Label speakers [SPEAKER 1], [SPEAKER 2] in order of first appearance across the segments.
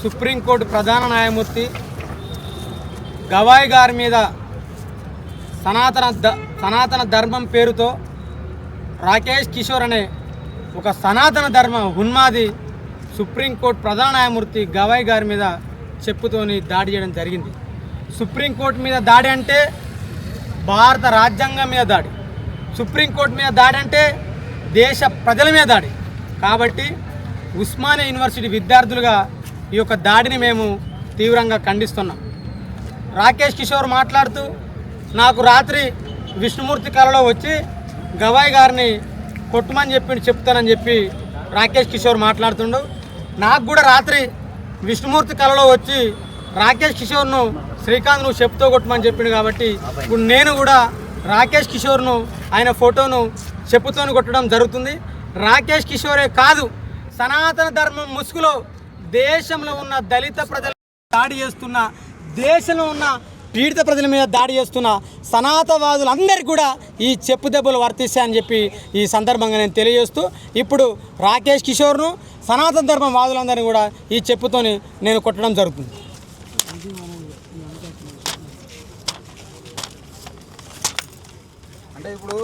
[SPEAKER 1] Supreme court ప్రధాన న్యాయమూర్తి గవాయ్ గారి మీద సనాతన ధర్మం పేరుతో రాకేష్ కిషోర్ అనే ఒక సనాతన ధర్మ ఉన్మాది సుప్రీంకోర్టు ప్రధాన న్యాయమూర్తి గవాయ్ గారి మీద చెప్పుతోని దాడి చేయడం జరిగింది. సుప్రీంకోర్టు మీద దాడి అంటే భారత రాజ్యాంగం మీద దాడి, సుప్రీంకోర్టు మీద దాడి అంటే దేశ ప్రజల మీద దాడి. కాబట్టి ఉస్మానియా యూనివర్సిటీ విద్యార్థులుగా ఈ యొక్క దాడిని మేము తీవ్రంగా ఖండిస్తున్నాం. రాకేష్ కిషోర్ మాట్లాడుతూ నాకు రాత్రి విష్ణుమూర్తి కళలో వచ్చి గవాయ్ గారిని కొట్టుమని చెప్తానని చెప్పి రాకేష్ కిషోర్ మాట్లాడుతుండు. నాకు కూడా రాత్రి విష్ణుమూర్తి కళలో వచ్చి రాకేష్ కిషోర్ను శ్రీకాంత్ నువ్వు చెప్తూ కొట్టమని చెప్పిండు. కాబట్టి ఇప్పుడు నేను కూడా రాకేష్ కిషోర్ను ఆయన ఫోటోను చెప్పుతోని కొట్టడం జరుగుతుంది. రాకేష్ కిషోరే కాదు, సనాతన ధర్మం ముసుగులో దేశంలో ఉన్న దళిత ప్రజల దాడి చేస్తున్న, దేశంలో ఉన్న పీడిత ప్రజల మీద దాడి చేస్తున్న సనాతనవాదులందరికీ కూడా ఈ చెప్పు దెబ్బలు వర్తిస్తాయని చెప్పి ఈ సందర్భంగా నేను తెలియజేస్తూ ఇప్పుడు రాకేష్ కిషోర్ను సనాతన ధర్మం వాదులందరినీ కూడా ఈ చెప్పుతోని నేను కొట్టడం జరుగుతుంది.
[SPEAKER 2] అంటే ఇప్పుడు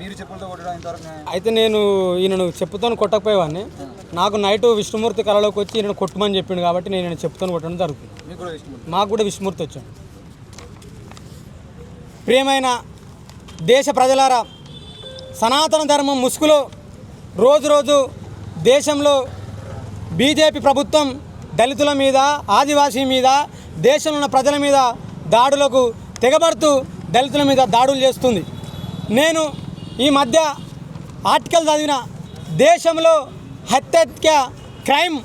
[SPEAKER 2] మీరు చెప్పులతో కొట్టడం ఇంతవరకు
[SPEAKER 1] అయితే నేను ఈయనను చెప్పుతోని కొట్టకపోయేవాడిని. నాకు నైట్ విష్ణుమూర్తి కళలోకి వచ్చి ఈయన కొట్టమని చెప్పిండు కాబట్టి నేను చెప్పుతోని కొట్టడం జరుగుతుంది. మాకు కూడా విష్ణుమూర్తి వచ్చాడు. ప్రియమైన దేశ ప్రజలారా, సనాతన ధర్మం ముసుగులో రోజు దేశంలో బీజేపీ ప్రభుత్వం దళితుల మీద, ఆదివాసీ మీద, దేశంలో ఉన్న ప్రజల మీద దాడులకు తెగబడుతూ దళితుల మీద దాడులు చేస్తుంది. నేను ఈ మధ్య ఆర్టికల్ చదివిన, దేశంలో హత్య క్రైమ్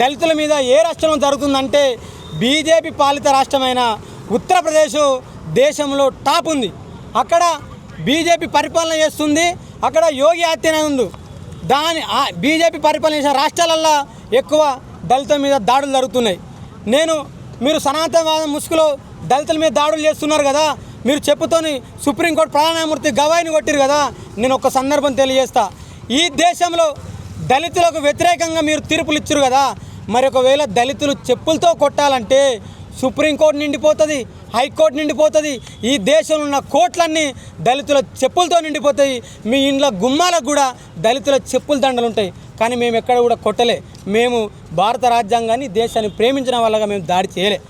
[SPEAKER 1] దళితుల మీద ఏ రాష్ట్రంలో జరుగుతుందంటే బీజేపీ పాలిత రాష్ట్రమైన ఉత్తరప్రదేశ్ దేశంలో టాప్ ఉంది. అక్కడ బీజేపీ పరిపాలన చేస్తుంది. అక్కడ యోగి ఆదిత్యనాథ్ బీజేపీ పరిపాలన చేసిన రాష్ట్రాలల్లో ఎక్కువ దళితుల మీద దాడులు జరుగుతున్నాయి. మీరు సనాతనవాదం ముసుగులో దళితుల మీద దాడులు చేస్తున్నారు కదా, మీరు చెప్పుతోని సుప్రీంకోర్టు ప్రధాన న్యాయమూర్తి గవాయిని కొట్టిరు కదా. నేను ఒక సందర్భం తెలియజేస్తా. ఈ దేశంలో దళితులకు వ్యతిరేకంగా మీరు తీర్పులు ఇచ్చారు కదా, మరి ఒకవేళ దళితులు చెప్పులతో కొట్టాలంటే సుప్రీంకోర్టు నిండిపోతుంది, హైకోర్టు నిండిపోతుంది. ఈ దేశంలో ఉన్న కోట్లన్నీ దళితుల చెప్పులతో నిండిపోతాయి. మీ ఇంట్లో గుమ్మాలకు కూడా దళితుల చెప్పుల దండలు ఉంటాయి. కానీ మేము ఎక్కడ కూడా కొట్టలే. మేము భారత రాజ్యాంగాన్ని, దేశాన్ని ప్రేమించిన వాళ్ళగా మేము దాడి చేయలే.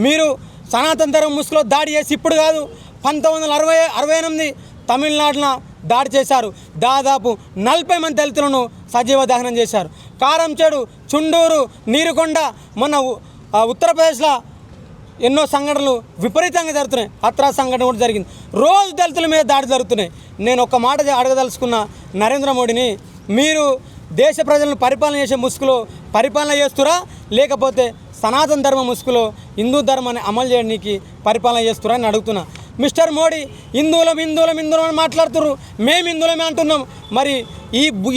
[SPEAKER 1] మీరు సనాతన ధర్మం ముసుగులో దాడి చేసి ఇప్పుడు కాదు, 1968 తమిళనాడులో దాడి చేశారు. దాదాపు 40 మంది దళితులను సజీవ దహనం చేశారు. కారంచేడు, చుండూరు, నీరుకొండ, మొన్న ఉత్తరప్రదేశ్లో ఎన్నో సంఘటనలు విపరీతంగా జరుగుతున్నాయి. హత్రా సంఘటన కూడా జరిగింది. రోజు దళితుల మీద దాడి జరుగుతున్నాయి. నేను ఒక మాట అడగదలుచుకున్న నరేంద్ర మోడీని, మీరు దేశ ప్రజలను పరిపాలన చేసే ముసుగులో పరిపాలన చేస్తురా, లేకపోతే సనాతన ధర్మ ముసుగులో హిందూ ధర్మాన్ని అమలు చేయడానికి పరిపాలన చేస్తురా అని అడుగుతున్నా. మిస్టర్ మోడీ, హిందువులం అని మాట్లాడుతున్నారు, మేము హిందువులమే అంటున్నాం. మరి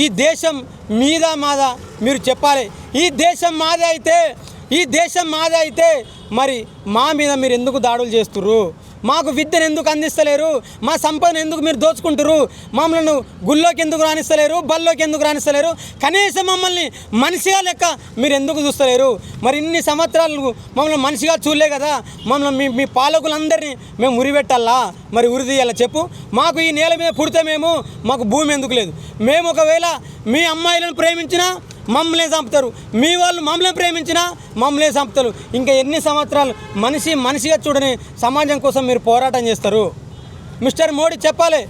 [SPEAKER 1] ఈ దేశం మీద మాదా మీరు చెప్పాలి. ఈ దేశం మాదే అయితే మరి మా మీద మీరు ఎందుకు దాడులు చేస్తుర్రు? మాకు విద్యను ఎందుకు అందిస్తలేరు? మా సంపదను ఎందుకు మీరు దోచుకుంటారు? మమ్మల్ని గుళ్ళోకి ఎందుకు రాణిస్తలేరు? బల్లోకి ఎందుకు రాణిస్తలేరు? కనీసం మమ్మల్ని మనిషిగా లెక్క మీరు ఎందుకు చూస్తలేరు? మరి ఇన్ని సంవత్సరాలు మమ్మల్ని మనిషిగా చూడలే కదా, మమ్మల్ని మీ పాలకులందరినీ మేము ఉరిపెట్టాలా? మరి ఉరి తీయాలా చెప్పు? మాకు ఈ నేల మీద పుడితే మాకు భూమి ఎందుకు లేదు? మేము ఒకవేళ మీ అమ్మాయిలను ప్రేమించినా మమ్మల్ని చంపుతారు, మీ వాళ్ళు మమ్మల్ని ప్రేమించినా మమ్మల్ని చంపుతారు. ఇంకా ఎన్ని సంవత్సరాలు మనిషిగా చూడని సమాజం కోసం మీరు పోరాటం చేస్తారు? మిస్టర్ మోడీ చెప్పాలి.